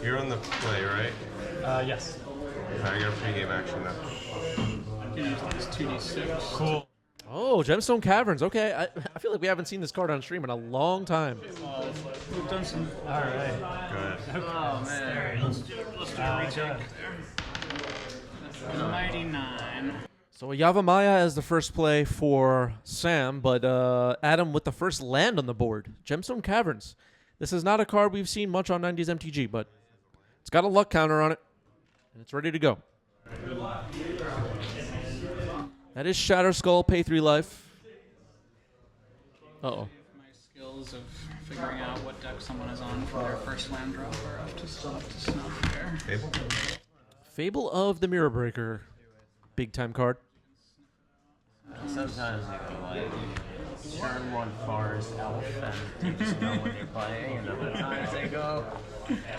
You're on the play, right? Yes. I got a pregame action now. I can use this 2d6. Cool. Oh, Gemstone Caverns. Okay, I feel like we haven't seen this card on stream in a long time. We've done some. All right. Go ahead. Oh man. Let's do a retake. 99. So Yavimaya as the first play for Sam, but Adam with the first land on the board. Gemstone Caverns. This is not a card we've seen much on 90s MTG, but it's got a luck counter on it, and it's ready to go. That is Shatter Skull, pay 3 life. Uh-oh. My skills of figuring out what deck someone is on for their first land drop are up to snuff here. Fable? Fable of the Mirror Breaker. Big time card. Sometimes you go like turn 1 forest elf and you just know when you're playing, and other times they go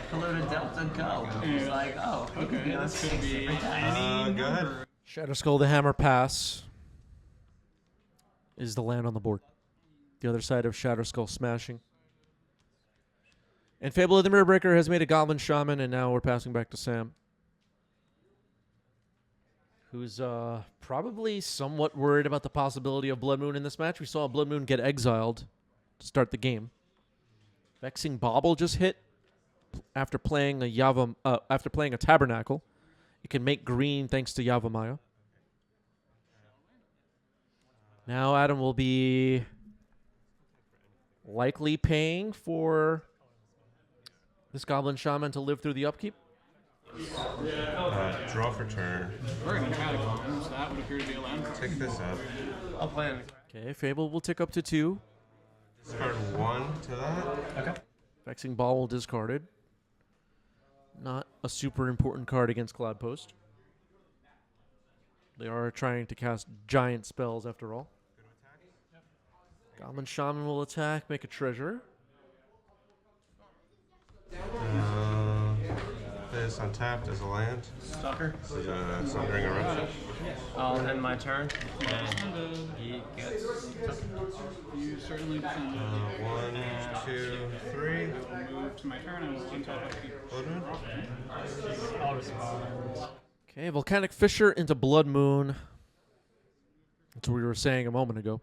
polluted delta go. It's like, oh, Okay, yeah, this that's could be any Go ahead. number. Shatter Skull, the Hammer pass is the land on the board. The other side of Shatter Skull smashing. And Fable of the Mirror Breaker has made a Goblin Shaman, and now we're passing back to Sam, who's probably somewhat worried about the possibility of Blood Moon in this match. We saw Blood Moon get exiled to start the game. Vexing Bauble just hit after playing a Tabernacle. It can make green thanks to Yavimaya. Now Adam will be likely paying for this Goblin Shaman to live through the upkeep. Draw for turn. We're in Catacombs. That would appear to be a land. Take this up. I'll play it. Okay, Fable will tick up to 2. Discard 1 to that. Okay. Vexing Ball will discarded. Not a super important card against Cloudpost. They are trying to cast giant spells after all. Goblin Shaman will attack, make a treasure. This untapped as a land. Stalker. This is Sundering Eruption. I'll end my turn, and he gets. You certainly defend. 1, 2, 3. Move to my turn. I will untap upkeep. Blood Moon. I'll respond. Okay, Volcanic Fissure into Blood Moon. That's what we were saying a moment ago.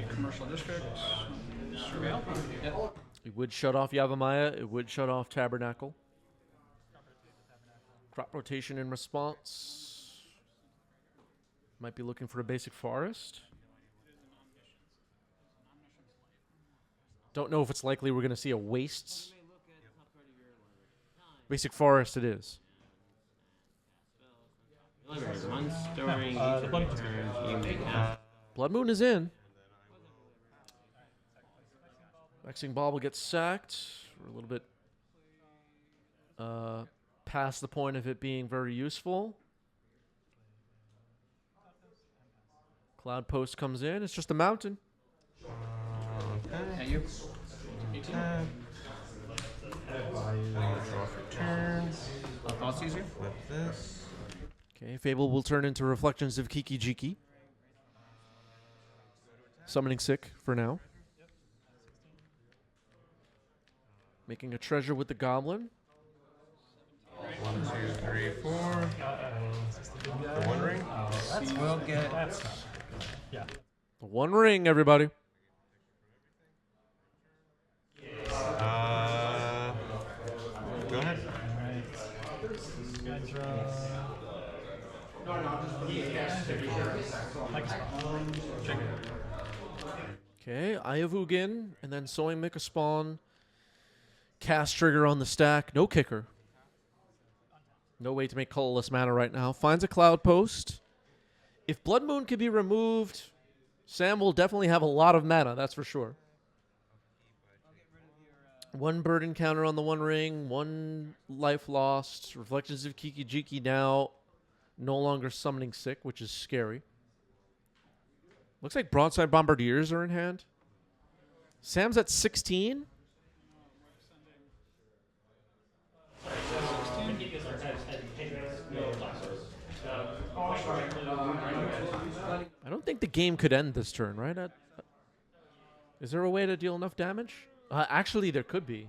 Commercial district. Surveil. Yep. It would shut off Yavimaya. It would shut off Tabernacle. Crop rotation in response. Might be looking for a basic forest. Don't know if it's likely we're going to see a wastes. Basic forest it is. Once during each of your turns, you may cast. Blood Moon is in. Vexing Ball will get sacked. We're a little bit past the point of it being very useful. Cloudpost comes in. It's just a mountain. Okay. At you. Tap. Draw for turn. Thoughts easier? With this. Okay, Fable will turn into Reflections of Kiki Jiki. Summoning Sick for now. Making a treasure with the Goblin. 1, 2, 3, 4. The One Ring. We'll get. That's yeah. The One Ring, everybody. Go ahead. Okay, Ayavugin, and then Sowing Mika Spawn. Cast trigger on the stack. No kicker. No way to make colorless mana right now. Finds a Cloudpost. If Blood Moon can be removed, Sam will definitely have a lot of mana, that's for sure. One burden counter on the One Ring, 1 life lost. Reflections of Kiki Jiki now no longer summoning Sick, which is scary. Looks like Broadside Bombardiers are in hand. Sam's at 16. I don't think the game could end this turn, right? Is there a way to deal enough damage? Actually, there could be.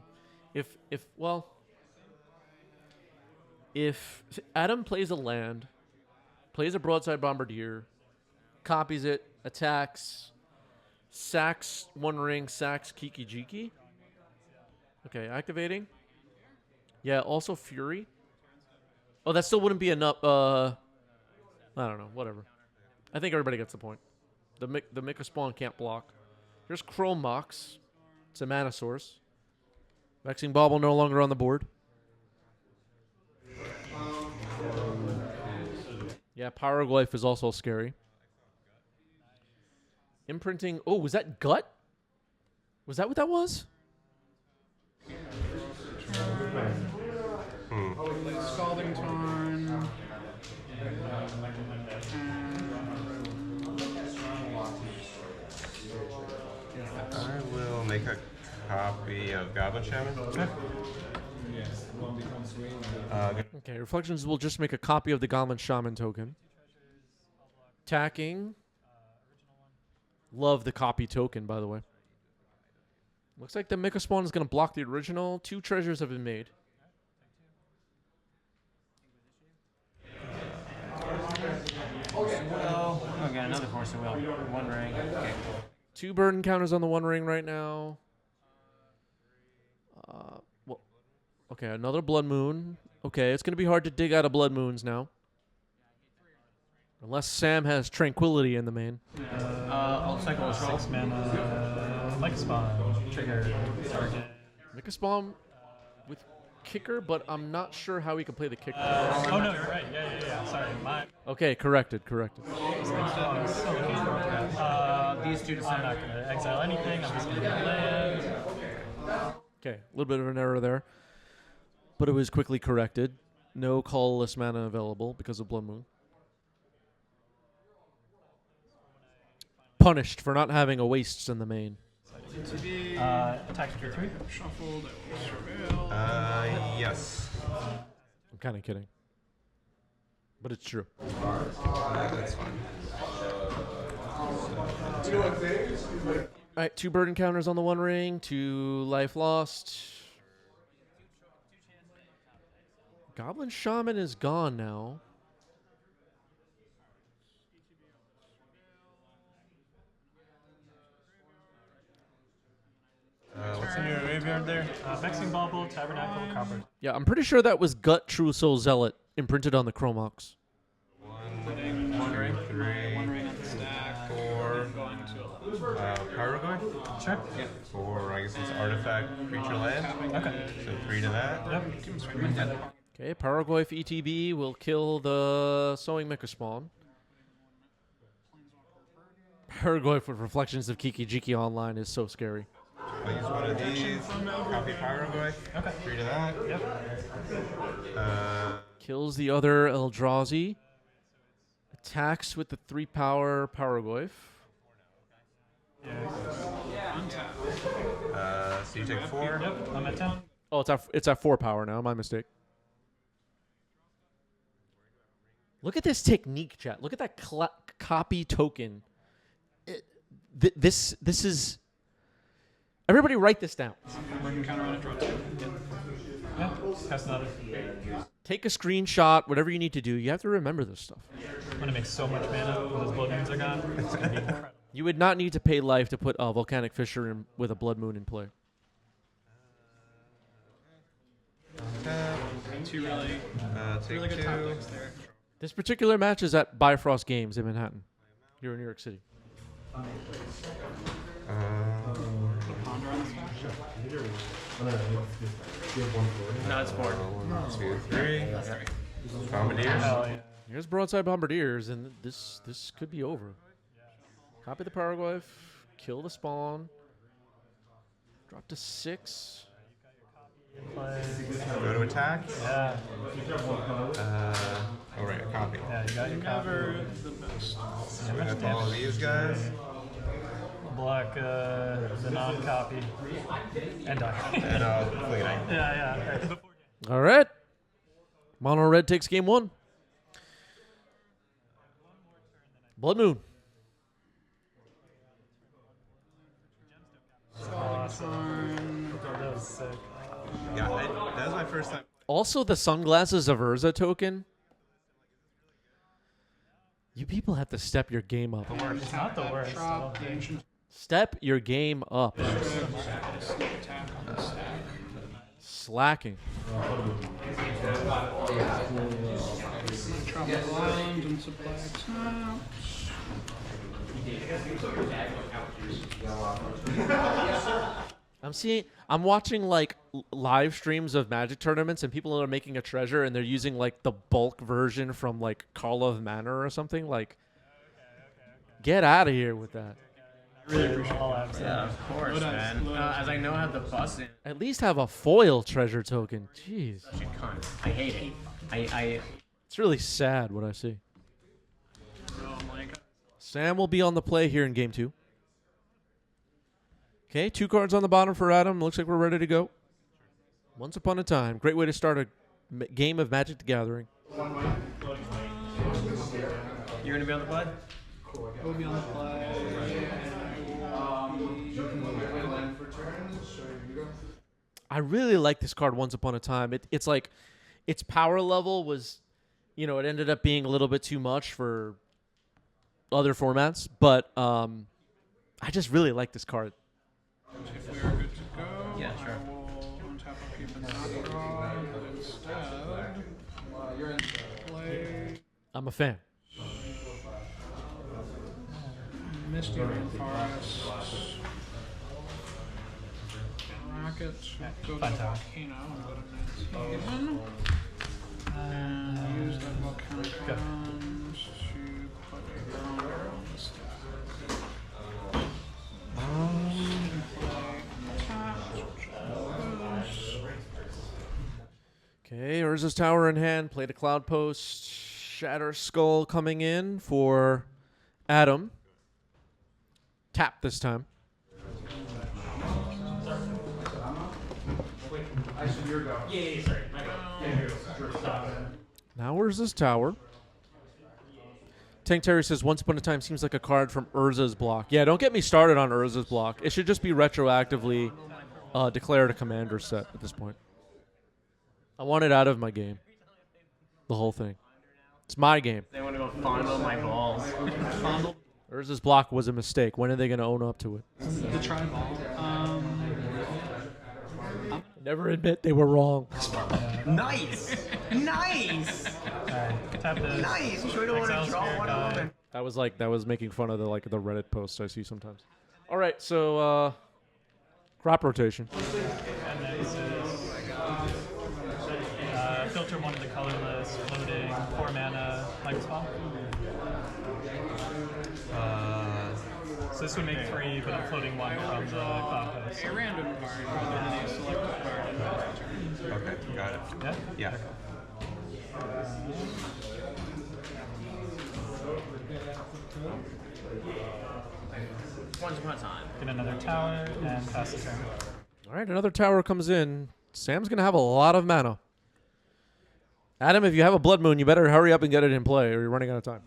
if Adam plays a land, plays a broadside bombardier, copies it, attacks, sacks One Ring, sacks Kiki Jiki. Okay, activating. Yeah, also Fury. Oh, that still wouldn't be enough. I don't know. Whatever. I think everybody gets the point. The Mika Spawn can't block. Here's Chrome Mox. It's a mana source. Vexing Bauble no longer on the board. Yeah, Pyroglyph is also scary. Imprinting. Oh, was that Gut? Was that what that was? Scalding Tarn. I will make a copy of Goblin Shaman. Okay, Reflections will just make a copy of the Goblin Shaman token. Attacking. Love the copy token, by the way. Looks like the Mika Spawn is going to block the original. 2 treasures have been made. Okay, another Force of Will. One ring. Okay, cool. 2 burden counters on the One Ring right now. Well, okay, another Blood Moon. Okay, it's going to be hard to dig out of Blood Moons now. Unless Sam has Tranquility in the main. I'll cycle a troll. 6 mana. Like spawn. Trigger. Target. Mika Spawn with kicker, but I'm not sure how he can play the kicker. Oh no, you're right. Yeah. Sorry, my. Okay, corrected. These two I'm decide. not gonna exile anything. I'm just gonna land. Okay, a little bit of an error there. But it was quickly corrected. No colorless mana available because of Blood Moon. Punished for not having a wastes in the main. Attack for 3. Shuffled. Surveil. Yes. I'm kind of kidding. But it's true. That's fine. Alright, 2 burden counters on the One Ring, 2 life lost. Goblin Shaman is gone now. What's in your graveyard there? Vexing Bauble, Tabernacle, Copper. Yeah, I'm pretty sure that was Gut True Soul Zealot imprinted on the Chromox. 1 ring, 3, One ring on the stack. 4. Going to 11. Pyroglyph? Sure. 4, I guess it's artifact, creature, land. Okay. So 3 to that. Yep. Okay, Pyroglyph ETB will kill the Sowing Mika Spawn. Pyroglyph with Reflections of Kiki Jiki online is so scary. I'll use one of these. Copy Pyroglyph. Okay. 3 to that. Yep. Kills the other Eldrazi. Attacks with the 3-power Pyroglyph. So you take 4. Yep. I'm at 10. Oh, it's at 4-power now. My mistake. Look at this technique, chat. Look at that copy token. This is. Everybody, write this down. Burden counter on a draw 2. Yeah. Pass another. Take a screenshot. Whatever you need to do. You have to remember this stuff. I'm gonna make so much mana when those Blood Moons are gone. It's gonna be incredible. You would not need to pay life to put a Volcanic Fissure in, with a Blood Moon in play. Two really, Take really good 2. top decks there. This particular match is at Bifrost Games in Manhattan, here in New York City. Ponder on the stack. No, it's 4. 1, 2, 3. Bombardiers. Hell yeah. Here's Broadside Bombardiers, and this could be over. Copy the Pyroglyph, kill the spawn, drop to 6. Go to attack. Yeah. Oh, right, a copy. Yeah, you got your copy. Never the best. So we have all of these guys. Block the non-copy. And die. And fleeting. Yeah. Right. All right. Mono Red takes game 1. Blood Moon. Awesome. That was sick. Yeah, that was my first time. Also, the Sunglasses of Urza token. You people have to step your game up. It's not the worst. I don't Drop the think. ancient Step your game up. sneak attack on the stack. Slacking. Tropical Island and supply taps. I'm watching like live streams of Magic tournaments, and people are making a treasure, and they're using like the bulk version from like Call of Manor or something. Like, get out of here with that. Really appreciate all apps. Yeah, of course, man. As I know how the bus in. At least have a foil treasure token. Jeez, Such a cunt. I hate it. I it's really sad what I see. Oh my god. Sam will be on the play here in game 2. Okay, 2 cards on the bottom for Adam. Looks like we're ready to go. Once upon a time. Great way to start a game of Magic the Gathering. You're gonna be on the play? We'll be on the play. I really like this card Once Upon a Time. It's like its power level was, it ended up being a little bit too much for other formats, but I just really like this card. If we are good to go, Yeah, sure. I will untap a keep and not draw, but instead, play I'm a fan. Misty Rainforest. Rocket, go to Fun tower. Volcano and go to 19. And use that Volcano funds to put a grounder on the stack. Okay, Urza's Tower in hand. Played a Cloudpost. Shatter Skull coming in for Adam. Tap this time. Now Urza's Tower. Tank Terry says, Once Upon a Time seems like a card from Urza's block. Yeah, don't get me started on Urza's block. It should just be retroactively declared a commander set at this point. I want it out of my game. The whole thing. It's my game. They want to go fondle my balls. Urza's block was a mistake. When are they going to own up to it? The tri-ball. Never admit they were wrong. Nice! Nice! Alright, tap this. Nice! You sure don't want Exile to draw Spirit one Guide. of them? That was making fun of the Reddit posts I see sometimes. All right, so crop rotation. And then this is filter one of the colorless, floating, 4 mana, like spell. So this would make 3, but I'm floating 1 from the Cloudpost. A random card rather than a selected card in the turn. Okay, got it. Yeah? Yeah. Once upon a time. Get another tower and pass the turn. All right, another tower comes in. Sam's going to have a lot of mana. Adam, if you have a Blood Moon, you better hurry up and get it in play, or you're running out of time.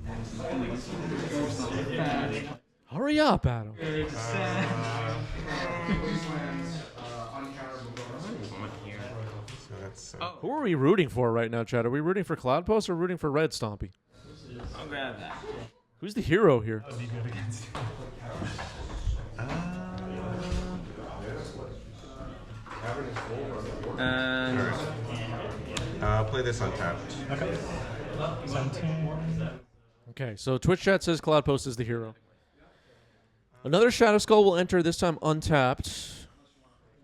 Hurry up, Adam. So that's. Who are we rooting for right now, Chad? Are we rooting for Cloudpost or rooting for Red Stompy? I'll grab that. Who's the hero here? That would be good against you. And I'll play this untapped. Okay. 17. Okay, so Twitch chat says Cloudpost is the hero. Another Shadow Skull will enter, this time untapped.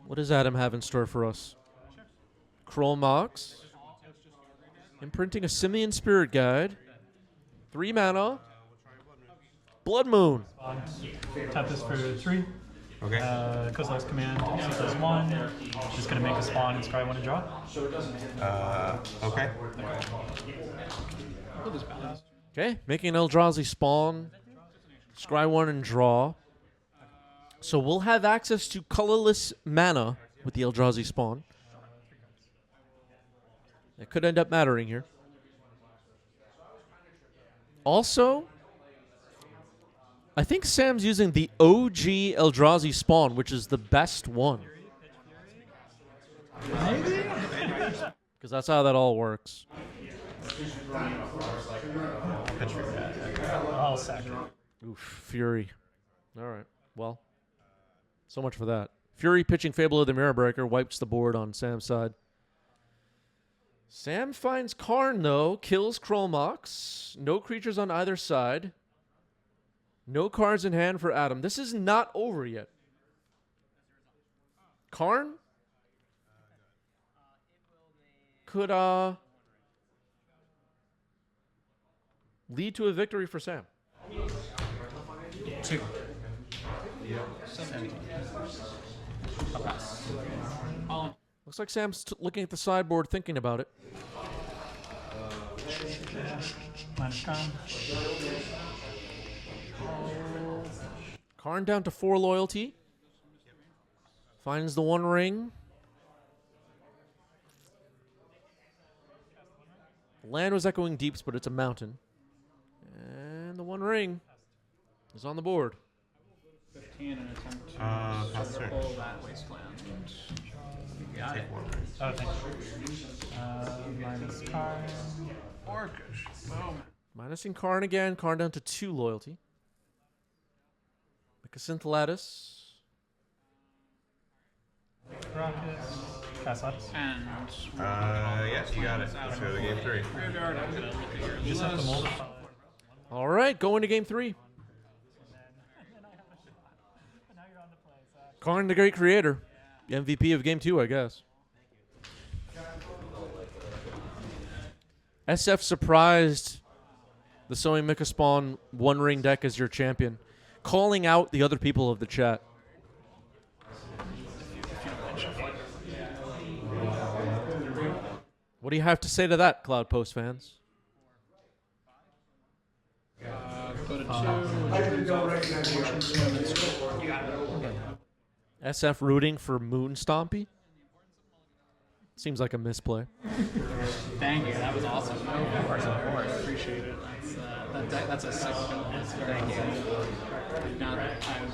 What does Adam have in store for us? Kroll Mox. Imprinting a Simian Spirit Guide. 3 mana. Blood Moon. Tap this for 3. Okay. Kozlov's command, C plus 1. Just going to make a spawn and scry 1 and draw. Okay. Okay, making an Eldrazi spawn. Scry 1 and draw. So we'll have access to colorless mana with the Eldrazi spawn. That could end up mattering here. Also, I think Sam's using the OG Eldrazi spawn, which is the best one. Because that's how that all works. Pitch for that. I'll sack it. Oof, Fury. All right. Well, so much for that. Fury pitching Fable of the Mirror Breaker wipes the board on Sam's side. Sam finds Karn, though, kills Krolmox. No creatures on either side. No cards in hand for Adam. This is not over yet. Karn could lead to a victory for Sam. 2. 17. I'll pass. Looks like Sam's looking at the sideboard, thinking about it. Minus con. Karn down to 4 loyalty. Finds the 1 ring. Land was echoing deeps, but it's a mountain. And the 1 ring is on the board. 15 and attempt to pass turn. pull that wasteland. Got it. Take 1. Oh, thank you. Minus con. Orcish. Boom. Minusing Karn again. Karn down to 2 loyalty. Mycosynth Lattice. Rocket. Pass ups. And Yes, you got it. Let's go to game 3. graveyard, I'm gonna look at your Just have to list. mold it. All right, going to game 3. Karn, the great creator. The MVP of game 2, I guess. SF surprised the Sewing Mika Spawn 1 ring deck as your champion, calling out the other people of the chat. What do you have to say to that, Cloudpost fans? Go to 2. SF rooting for Moon Stompy? Seems like a misplay. Thank you. That was awesome. Of course. Appreciate it. That's a sick build. It's very cool. I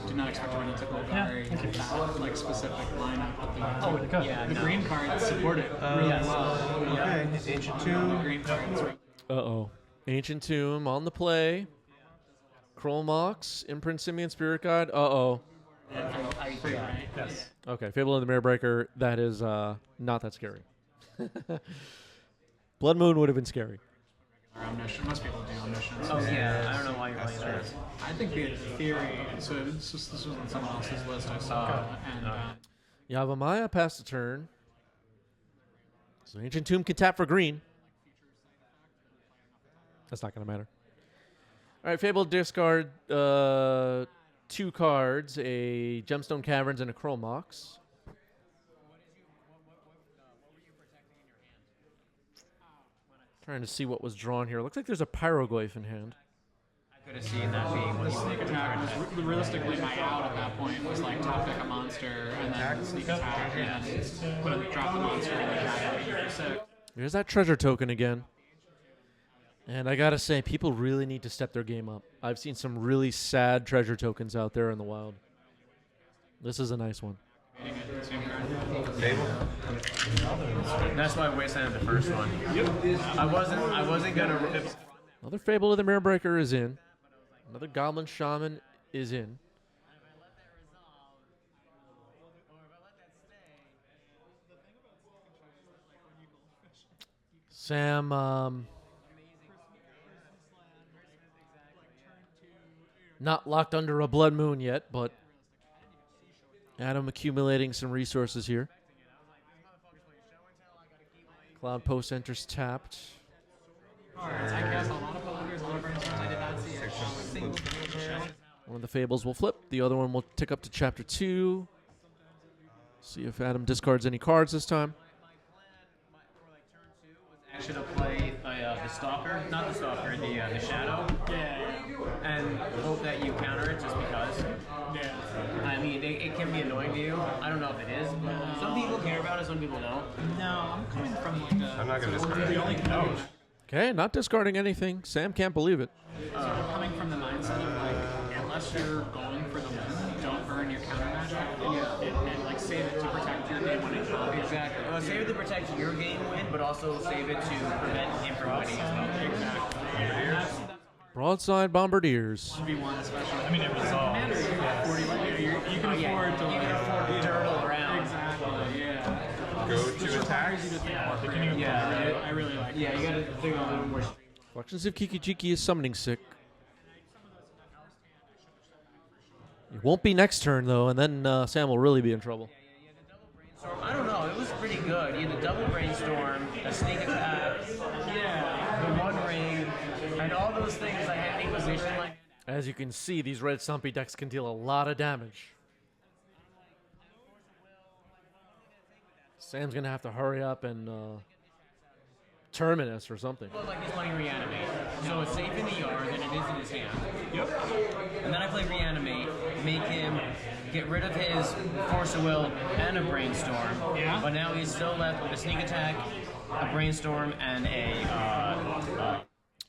did not expect to run into Golgari that like specific lineup. But the green cards support it really well. Okay, Ancient Tomb. The green cards. Uh-oh. Ancient Tomb on the play. Krolmox, Imprint Simian Spirit Guide. Uh-oh. Yes. Okay, Fable of the Mirror Breaker. That is not that scary. Blood Moon would have been scary. Or Omniscient. Most people do Omniscience. Oh yeah, I don't know why you're playing that. I think the theory. So this was on someone else's list I saw, and Yavimaya passed the turn. So Ancient Tomb can tap for green. That's not going to matter. All right, Fable discard 2 cards, a Gemstone Caverns and a Krolmox. Trying to see what was drawn here. Looks like there's a Pyroglyph in hand. I could have seen that being what sneak attack was realistically my out at that point was like top deck a monster and then sneak attack and then drop the monster and then back at 6. There's that treasure token again. And I gotta say, people really need to step their game up. I've seen some really sad treasure tokens out there in the wild. This is a nice one. Fable. That's why I wastelanded the first one. I wasn't gonna. Another Fable of the Mirror Breaker is in. Another Goblin Shaman is in. Sam, not locked under a Blood Moon yet, but Adam accumulating some resources here. Cloudpost enters tapped. I cast a lot of Belovers, a lot of brainstorms. I did not see a single shot. One of the Fables will flip. The other one will tick up to Chapter 2. See if Adam discards any cards this time. I should have played the Stalker, not the Stalker, the Shadow. And hope that you counter it just because. I mean, it can be annoying to you. I don't know if it is, but some people care about it, some people don't. No, I'm coming from like a. I'm not going to discard it. Okay, not discarding anything. Sam can't believe it. Sort of coming from the mindset of like, unless you're going for the win, don't burn your counter magic and like save it to protect protect your game-winning copy. Exactly. Well, save it to protect your game win, but also save it to prevent him from winning as well. Exactly. Broadside Bombardiers. 1v1 especially. I mean, it resolves. Yeah, 40, you can afford to turtle around. Exactly, yeah. Go to attack. I really like Yeah, you gotta think a little more. Reflections of Kiki-Jiki is summoning sick. It won't be next turn, though, and then Sam will really be in trouble. I don't know. It was pretty good. You had the double brainstorm, a sneak attack, the one ring, and all those things I had in position. Like, As you can see, these red Stompy decks can deal a lot of damage. Sam's going to have to hurry up and Terminus or something. it looked like he's playing reanimate, so it's safe in the yard than it is in his hand. Yep. And then I play reanimate, make him get rid of his force of will and a brainstorm. Yeah. But now he's still left with a sneak attack, a brainstorm, and a. I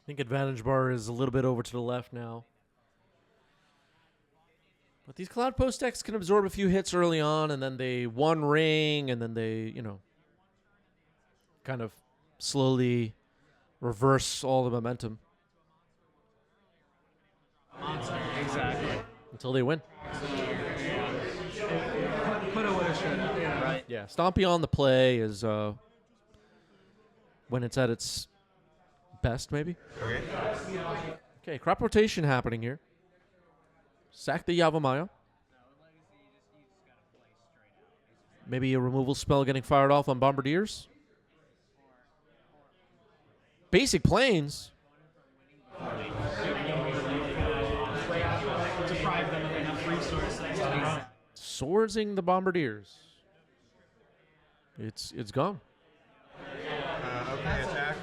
think advantage bar is a little bit over to the left now. But these Cloudpost decks can absorb a few hits early on, and then they one ring, and then they, you know, kind of slowly reverse all the momentum. Exactly. Until they win. Put away should. Yeah. Right. Yeah, Stompy on the play is when it's at its best, maybe. Okay. Okay, crop rotation happening here. Sack the Yavimaya. Maybe a removal spell getting fired off on Bombardiers. Basic planes. Deprive them of enough resources. Swordsing the Bombardiers. It's gone. Okay, attack.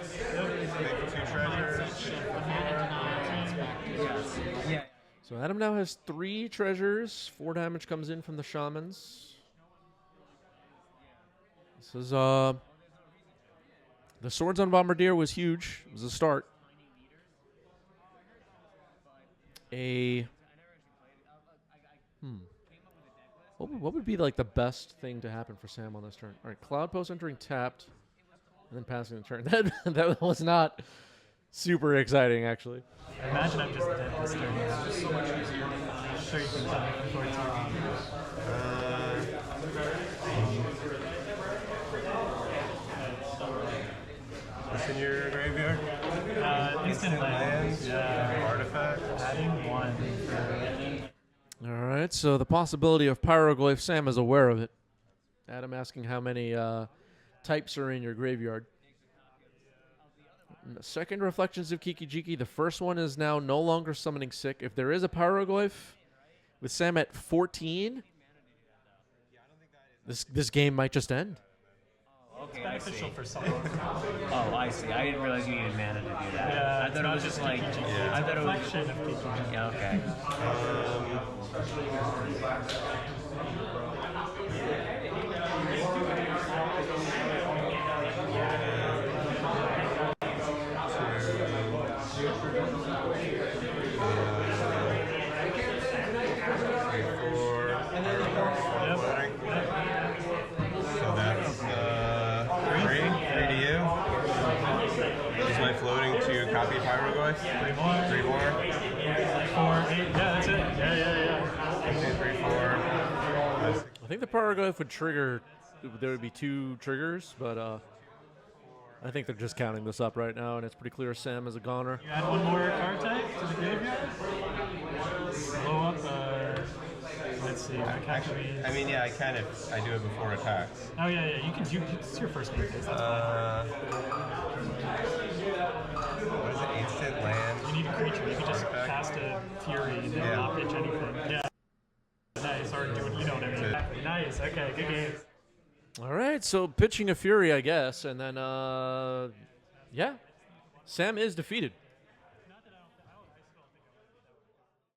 Make 2 treasures. Yeah. So Adam now has 3 treasures. 4 damage comes in from the shamans. This is the swords on Bombardier was huge. It was a start. What would be like the best thing to happen for Sam on this turn? All right, Cloudpost entering tapped, and then passing the turn. That was not super exciting, actually. I imagine I'm just dead this turn. It's just so much easier. I'm sure you can tell me before it's What's in your graveyard? instant lands. Yeah. Artifact. Adding 1 for. All right, so the possibility of Pyroglyph, Sam is aware of it. Adam asking how many types are in your graveyard. And the second Reflections of Kiki-Jiki, the first one is now no longer summoning sick. If there is a Pyroglyph with Sam at 14, this game might just end. Okay, It's beneficial for someone. Oh, I see. I didn't realize you needed mana to do that. Yeah, I thought it was just like. Yeah. I thought it was. Reflection of Kiki-Jiki. Yeah, okay. So that's 3 to you. Is my floating to copy Pyroglyph? 3 more. 3 more. 4, 8. Yeah, that's it. Yeah. 2, 3, 4. I think the Pyroglyph would trigger, there would be 2 triggers, but I think they're just counting this up right now, and it's pretty clear Sam is a goner. You add 1 more card type to the graveyard. Blow up. Let's see. Actually, I mean, yeah, I do it before attacks. Oh yeah. You can. It's your first game phase. That's fine. What is it? Instant land. You need a creature. You can just Artifact. cast a Fury and then not pitch anything. Yeah. Nice. Or do it. You know what I mean. Exactly. Nice. Okay. Good game. All right, so pitching a Fury, I guess, and then, yeah, Sam is defeated.